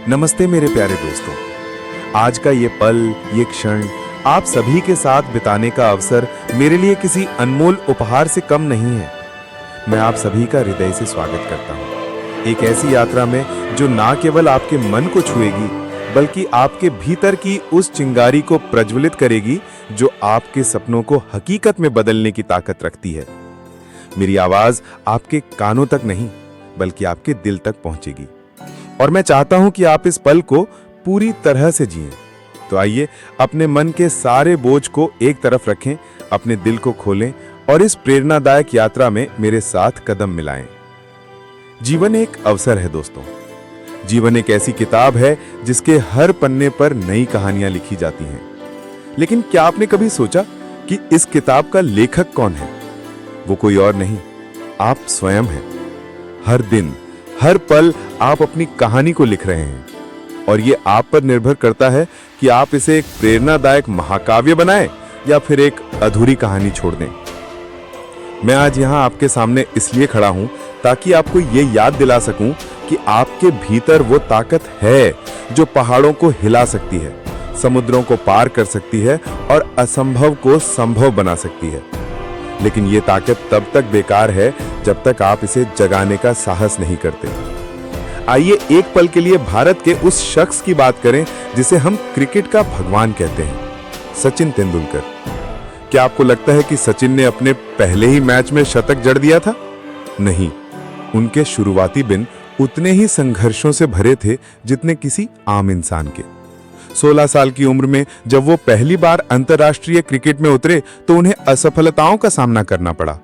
नमस्ते मेरे प्यारे दोस्तों। आज का ये पल, ये क्षण आप सभी के साथ बिताने का अवसर मेरे लिए किसी अनमोल उपहार से कम नहीं है। मैं आप सभी का हृदय से स्वागत करता हूँ एक ऐसी यात्रा में जो ना केवल आपके मन को छुएगी बल्कि आपके भीतर की उस चिंगारी को प्रज्वलित करेगी जो आपके सपनों को हकीकत में बदलने की ताकत रखती है। मेरी आवाज आपके कानों तक नहीं बल्कि आपके दिल तक पहुंचेगी और मैं चाहता हूं कि आप इस पल को पूरी तरह से जिएं। तो आइए अपने मन के सारे बोझ को एक तरफ रखें, अपने दिल को खोलें और इस प्रेरणादायक यात्रा में मेरे साथ कदम मिलाएं। जीवन एक अवसर है दोस्तों। जीवन एक ऐसी किताब है जिसके हर पन्ने पर नई कहानियां लिखी जाती हैं। लेकिन क्या आपने कभी सोचा कि इस किताब का लेखक कौन है? वो कोई और नहीं, आप स्वयं हैं। हर दिन, हर पल आप अपनी कहानी को लिख रहे हैं और ये आप पर निर्भर करता है कि आप इसे एक प्रेरणादायक महाकाव्य बनाएं या फिर एक अधूरी कहानी छोड़ दें। मैं आज यहां आपके सामने इसलिए खड़ा हूं ताकि आपको ये याद दिला सकूं कि आपके भीतर वो ताकत है जो पहाड़ों को हिला सकती है, समुद्रों को पार कर सकती है और असंभव को संभव बना सकती है। लेकिन ये ताकत तब तक बेकार है जब तक आप इसे जगाने का साहस नहीं करते। आइए एक पल के लिए भारत के उस शख्स की बात करें जिसे हम क्रिकेट का भगवान कहते हैं, सचिन तेंदुलकर। क्या आपको लगता है कि सचिन ने अपने पहले ही मैच में शतक जड़ दिया था? नहीं, उनके शुरुआती दिन उतने ही संघर्षों से भरे थे जितने किसी आम इंसान के। 16 साल की उम्र में जब वो पहली बार अंतर्राष्ट्रीय क्रिकेट में उतरे तो उन्हें असफलताओं का सामना करना पड़ा।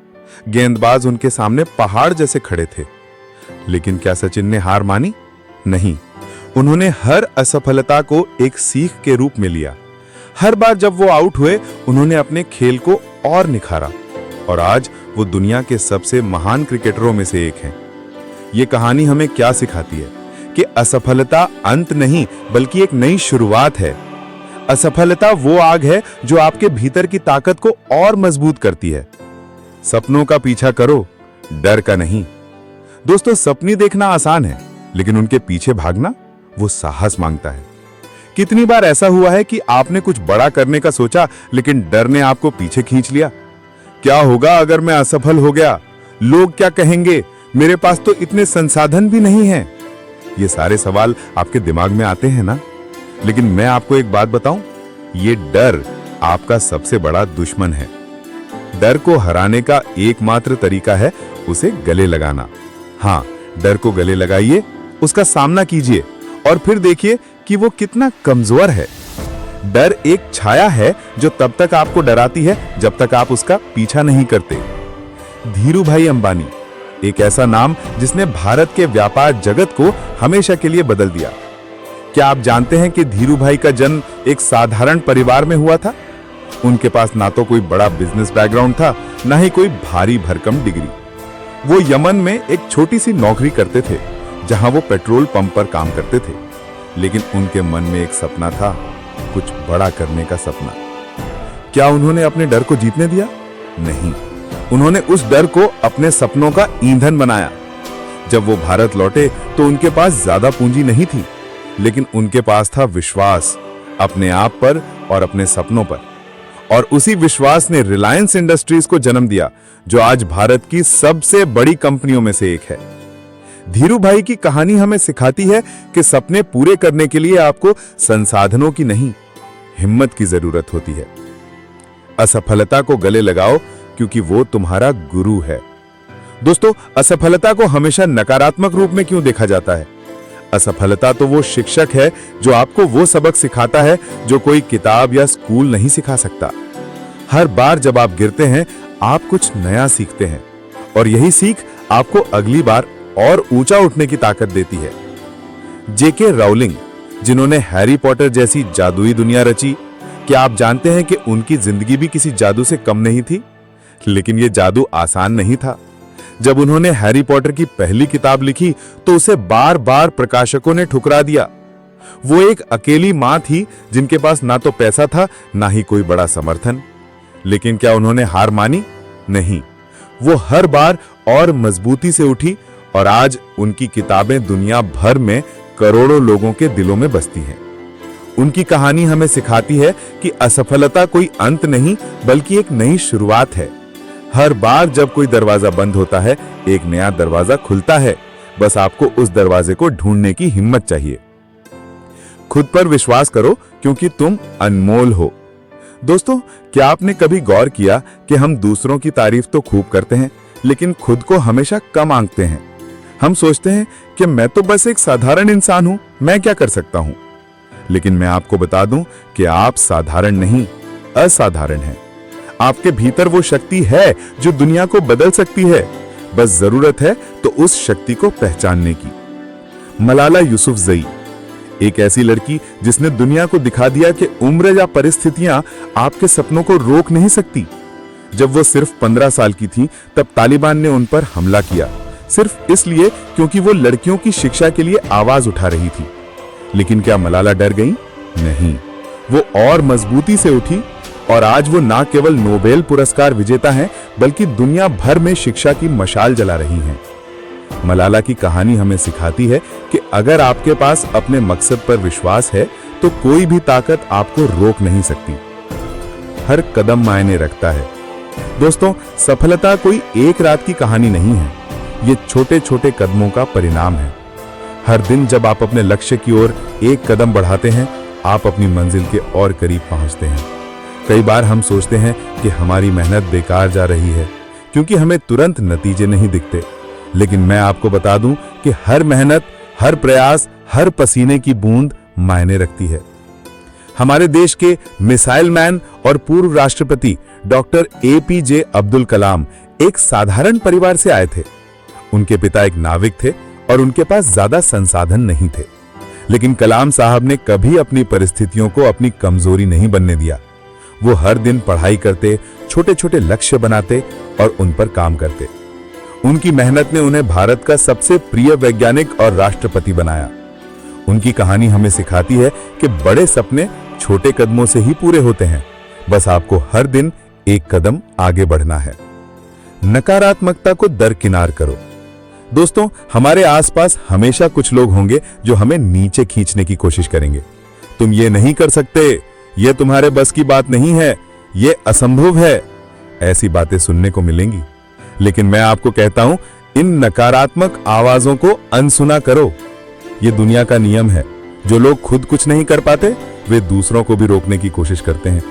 गेंदबाज उनके सामने पहाड़ जैसे खड़े थे। लेकिन क्या सचिन ने हार मानी? नहीं, उन्होंने हर असफलता को एक सीख के रूप में लिया। हर बार जब वो आउट हुए उन्होंने अपने खेल को और निखारा और आज वो दुनिया के सबसे महान क्रिकेटरों में से एक हैं। ये कहानी हमें क्या सिखाती है कि असफलता अंत नहीं बल्कि एक नई शुरुआत है। असफलता वो आग है जो आपके भीतर की ताकत को और मजबूत करती है। सपनों का पीछा करो, डर का नहीं। दोस्तों, सपने देखना आसान है लेकिन उनके पीछे भागना वो साहस मांगता है। कितनी बार ऐसा हुआ है कि आपने कुछ बड़ा करने का सोचा लेकिन डर ने आपको पीछे खींच लिया। क्या होगा अगर मैं असफल हो गया? लोग क्या कहेंगे? मेरे पास तो इतने संसाधन भी नहीं हैं। ये सारे सवाल आपके दिमाग में आते हैं ना? लेकिन मैं आपको एक बात बताऊं, ये डर आपका सबसे बड़ा दुश्मन है। डर को हराने का एकमात्र तरीका है उसे गले लगाना। हाँ, डर को गले लगाइए, उसका सामना कीजिए और फिर देखिए कि वो कितना कमजोर है। डर एक छाया है जो तब तक आपको डराती है जब तक आप उसका पीछा नहीं करते। धीरूभाई अंबानी, एक ऐसा नाम जिसने भारत के व्यापार जगत को हमेशा के लिए बदल दिया। क्या आप जानते हैं कि धीरूभाई का जन्म एक साधारण परिवार में हुआ था? उनके पास ना तो कोई बड़ा बिजनेस बैकग्राउंड था, ना ही कोई भारी भरकम डिग्री। वो यमन में एक छोटी सी नौकरी करते थे जहां वो पेट्रोल पंप पर काम करते थे। लेकिन उनके मन में एक सपना था, कुछ बड़ा करने का सपना। क्या उन्होंने अपने डर को जीतने दिया? नहीं, उन्होंने उस डर को अपने सपनों का ईंधन बनाया। जब वो भारत लौटे तो उनके पास ज्यादा पूंजी नहीं थी, लेकिन उनके पास था विश्वास अपने आप पर और अपने सपनों पर। और उसी विश्वास ने रिलायंस इंडस्ट्रीज को जन्म दिया, जो आज भारत की सबसे बड़ी कंपनियों में से एक है। धीरूभाई की कहानी हमें सिखाती है कि सपने पूरे करने के लिए आपको संसाधनों की नहीं, हिम्मत की जरूरत होती है। असफलता को गले लगाओ क्योंकि वो तुम्हारा गुरु है। दोस्तों, असफलता को हमेशा नकारात्मक रूप में क्यों देखा जाता है? असफलता तो वो शिक्षक है जो आपको वो सबक सिखाता है जो कोई किताब या स्कूल नहीं सिखा सकता। हर बार जब आप गिरते हैं, आप कुछ नया सीखते हैं और यही सीख आपको अगली बार और ऊंचा उठने की ताकत देती है। जेके राउलिंग, जिन्होंने हैरी पॉटर जैसी जादुई दुनिया रची, क्या आप जानते हैं कि उनकी जिंदगी भी किसी जादू से कम नहीं थी? लेकिन यह जादू आसान नहीं था। जब उन्होंने हैरी पॉटर की पहली किताब लिखी तो उसे बार बार प्रकाशकों ने ठुकरा दिया। वो एक अकेली मां थी जिनके पास ना तो पैसा था ना ही कोई बड़ा समर्थन। लेकिन क्या उन्होंने हार मानी? नहीं, वो हर बार और मजबूती से उठी और आज उनकी किताबें दुनिया भर में करोड़ों लोगों के दिलों में बसती हैं। उनकी कहानी हमें सिखाती है कि असफलता कोई अंत नहीं बल्कि एक नई शुरुआत है। हर बार जब कोई दरवाजा बंद होता है, एक नया दरवाजा खुलता है। बस आपको उस दरवाजे को ढूंढने की हिम्मत चाहिए। खुद पर विश्वास करो क्योंकि तुम अनमोल हो। दोस्तों, क्या आपने कभी गौर किया कि हम दूसरों की तारीफ तो खूब करते हैं, लेकिन खुद को हमेशा कम आंकते हैं। हम सोचते हैं कि मैं तो बस एक साधारण इंसान हूं, मैं क्या कर सकता हूं। लेकिन मैं आपको बता दूं कि आप साधारण नहीं, असाधारण हैं। आपके भीतर वो शक्ति है जो दुनिया को बदल सकती है। बस जरूरत है तो उस शक्ति को पहचानने की। मलाला यूसुफजई, एक ऐसी लड़की जिसने दुनिया को दिखा दिया कि उम्र या परिस्थितियां आपके सपनों को रोक नहीं सकती। जब वो सिर्फ 15 साल की थी, तब तालिबान ने उन पर हमला किया, सिर्फ इसलिए क्योंकि वो लड़कियों की शिक्षा के लिए आवाज उठा रही थी। लेकिन क्या मलाला डर गई? नहीं, वो और मजबूती से उठी और आज वो ना केवल नोबेल पुरस्कार विजेता हैं, बल्कि दुनिया भर में शिक्षा की मशाल जला रही हैं। मलाला की कहानी हमें सिखाती है कि अगर आपके पास अपने मकसद पर विश्वास है, तो कोई भी ताकत आपको रोक नहीं सकती। हर कदम मायने रखता है। दोस्तों, सफलता कोई एक रात की कहानी नहीं है, ये छोटे छोटे कदमों का परिणाम है। हर दिन जब आप अपने लक्ष्य की ओर एक कदम बढ़ाते हैं, आप अपनी मंजिल के और करीब पहुंचते हैं। कई बार हम सोचते हैं कि हमारी मेहनत बेकार जा रही है क्योंकि हमें तुरंत नतीजे नहीं दिखते। लेकिन मैं आपको बता दूं कि हर मेहनत, हर प्रयास, हर पसीने की बूंद मायने रखती है। हमारे देश के मिसाइल मैन और पूर्व राष्ट्रपति डॉक्टर APJ अब्दुल कलाम एक साधारण परिवार से आए थे। उनके पिता एक नाविक थे और उनके पास ज्यादा संसाधन नहीं थे। लेकिन कलाम साहब ने कभी अपनी परिस्थितियों को अपनी कमजोरी नहीं बनने दिया। वो हर दिन पढ़ाई करते, छोटे छोटे लक्ष्य बनाते और उन पर काम करते। उनकी मेहनत ने उन्हें भारत का सबसे प्रिय वैज्ञानिक और राष्ट्रपति बनाया। उनकी कहानी हमें सिखाती है कि बड़े सपने छोटे कदमों से ही पूरे होते हैं। बस आपको हर दिन एक कदम आगे बढ़ना है। नकारात्मकता को दरकिनार करो। दोस्तों, हमारे आसपास हमेशा कुछ लोग होंगे जो हमें नीचे खींचने की कोशिश करेंगे। तुम ये नहीं कर सकते, ये तुम्हारे बस की बात नहीं है, ये असंभव है, ऐसी बातें सुनने को मिलेंगी। लेकिन मैं आपको कहता हूं, इन नकारात्मक आवाजों को अनसुना करो। ये दुनिया का नियम है। जो लोग खुद कुछ नहीं कर पाते, वे दूसरों को भी रोकने की कोशिश करते हैं।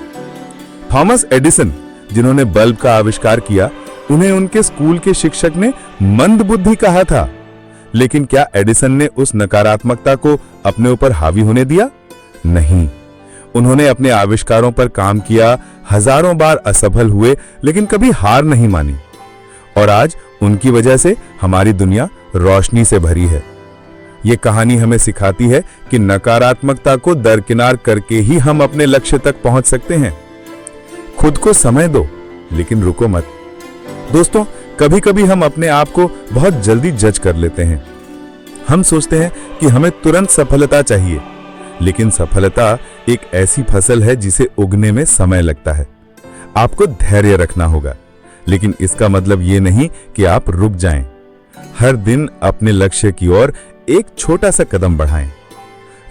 थॉमस एडिसन, जिन्होंने बल्ब का आविष्कार किया, उन्हें उनके स्कूल के शिक्षक ने मंदबुद्धि कहा था। लेकिन क्या एडिसन ने उस नकारात्मकता को अपने ऊपर हावी होने दिया? नहीं। उन्होंने अपने आविष्कारों पर काम किया, हजारों बार असफल हुए, लेकिन कभी हार नहीं मानी। और आज उनकी वजह से हमारी दुनिया रोशनी से भरी है। ये कहानी हमें सिखाती है कि नकारात्मकता को दरकिनार करके ही हम अपने लक्ष्य तक पहुंच सकते हैं। खुद को समय दो, लेकिन रुको मत। दोस्तों, कभी कभी हम अपने आप को बहुत जल्दी जज कर लेते हैं। हम सोचते हैं कि हमें तुरंत सफलता चाहिए, लेकिन सफलता एक ऐसी फसल है जिसे उगने में समय लगता है। आपको धैर्य रखना होगा, लेकिन इसका मतलब ये नहीं कि आप रुक जाएं। हर दिन अपने लक्ष्य की ओर एक छोटा सा कदम बढ़ाएं।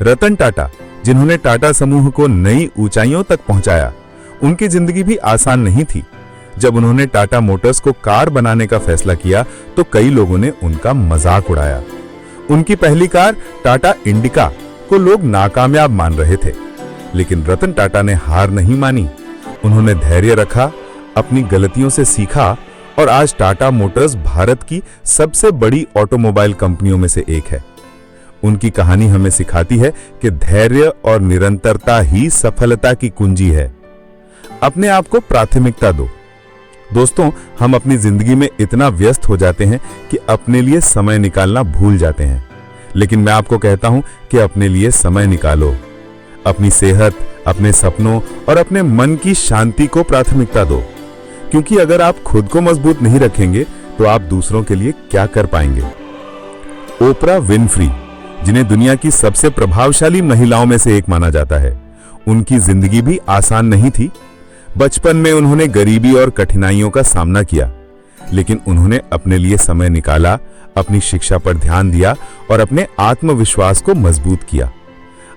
रतन टाटा, जिन्होंने टाटा समूह को नई ऊंचाइयों तक पहुंचाया, उनकी जिंदगी भी आसान नहीं थी। जब उन्होंने टाटा मोटर्स को कार बनाने का फैसला किया, तो कई लोगों ने उनका मजाक उड़ाया। उनकी पहली कार टाटा इंडिका को लोग नाकामयाब मान रहे थे, लेकिन रतन टाटा ने हार नहीं मानी। उन्होंने धैर्य रखा, अपनी गलतियों से सीखा और आज टाटा मोटर्स भारत की सबसे बड़ी ऑटोमोबाइल कंपनियों में से एक है। उनकी कहानी हमें सिखाती है कि धैर्य और निरंतरता ही सफलता की कुंजी है। अपने आप को प्राथमिकता दो। दोस्तों, हम अपनी जिंदगी में इतना व्यस्त हो जाते हैं कि अपने लिए समय निकालना भूल जाते हैं। लेकिन मैं आपको कहता हूं कि अपने लिए समय निकालो। अपनी सेहत, अपने सपनों और अपने मन की शांति को प्राथमिकता दो, क्योंकि अगर आप खुद को मजबूत नहीं रखेंगे तो आप दूसरों के लिए क्या कर पाएंगे। ओपरा विनफ्री, जिन्हें दुनिया की सबसे प्रभावशाली महिलाओं में से एक माना जाता है, उनकी जिंदगी भी आसान नहीं थी। बचपन में उन्होंने गरीबी और कठिनाइयों का सामना किया, लेकिन उन्होंने अपने लिए समय निकाला, अपनी शिक्षा पर ध्यान दिया और अपने आत्मविश्वास को मजबूत किया।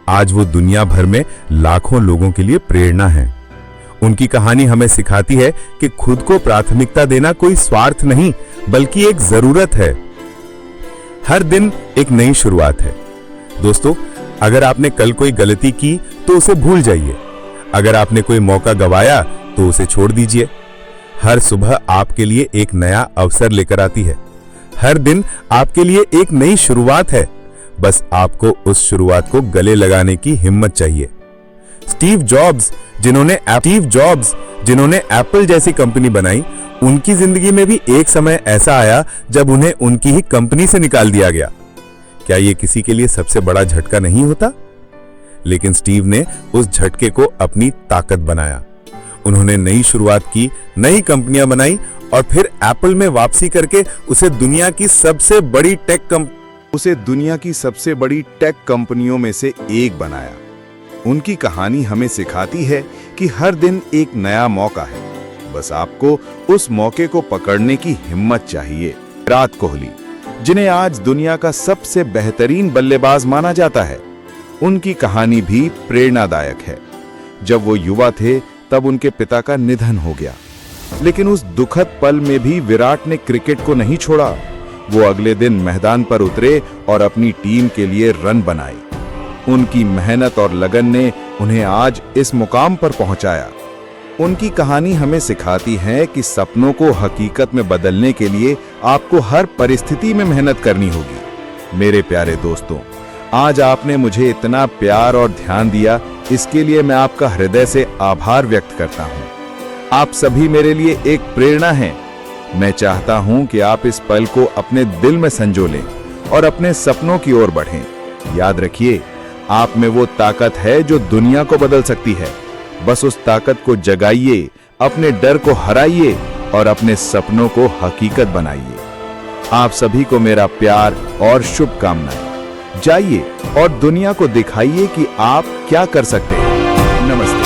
आज वो दुनिया भर में लाखों लोगों के लिए प्रेरणा है। उनकी कहानी हमें सिखाती है कि खुद को प्राथमिकता देना कोई स्वार्थ नहीं, बल्कि एक जरूरत है। हर दिन एक नई शुरुआत है। दोस्तों, अगर आपने कल कोई गलती की तो उसे भूल जाइए। अगर आपने कोई मौका गंवाया तो उसे छोड़ दीजिए। हर सुबह आपके लिए एक नया अवसर लेकर आती है। हर दिन आपके लिए एक नई शुरुआत है। बस आपको उस शुरुआत को गले लगाने की हिम्मत चाहिए। स्टीव जॉब्स जिन्होंने एप्पल जैसी कंपनी बनाई, उनकी जिंदगी में भी एक समय ऐसा आया जब उन्हें उनकी ही कंपनी से निकाल दिया गया। क्या यह किसी के लिए सबसे बड़ा झटका नहीं होता? लेकिन स्टीव ने उस झटके को अपनी ताकत बनाया। उन्होंने नई शुरुआत की, नई कंपनियां बनाई और फिर एप्पल में वापसी करके उसे दुनिया की सबसे बड़ी टेक कंपनियों में से एक बनाया। उनकी कहानी हमें सिखाती है कि हर दिन एक नया मौका है, बस आपको उस मौके को पकड़ने की हिम्मत चाहिए। विराट कोहली, जिन्हें आज दुनिया का सबसे बेहतरीन बल्लेबाज माना जाता है, उनकी कहानी भी प्रेरणादायक है। जब वो युवा थे तब उनके पिता का निधन हो गया, लेकिन उस दुखद पल में भी विराट ने क्रिकेट को नहीं छोड़ा। वो अगले दिन मैदान पर उतरे और अपनी टीम के लिए रन बनाए। उनकी मेहनत और लगन ने उन्हें आज इस मुकाम पर पहुंचाया। उनकी कहानी हमें सिखाती है कि सपनों को हकीकत में बदलने के लिए आपको हर परिस्थिति में मेहनत करनी होगी। मेरे प्यारे दोस्तों, आज आपने मुझे इतना प्यार और ध्यान दिया, इसके लिए मैं आपका हृदय से आभार व्यक्त करता हूं। आप सभी मेरे लिए एक प्रेरणा हैं। मैं चाहता हूं कि आप इस पल को अपने दिल में संजो लें और अपने सपनों की ओर बढ़ें। याद रखिए, आप में वो ताकत है जो दुनिया को बदल सकती है। बस उस ताकत को जगाइए, अपने डर को हराइए और अपने सपनों को हकीकत बनाइए। आप सभी को मेरा प्यार और शुभकामनाएं। जाइए और दुनिया को दिखाइए कि आप क्या कर सकते हैं। नमस्ते।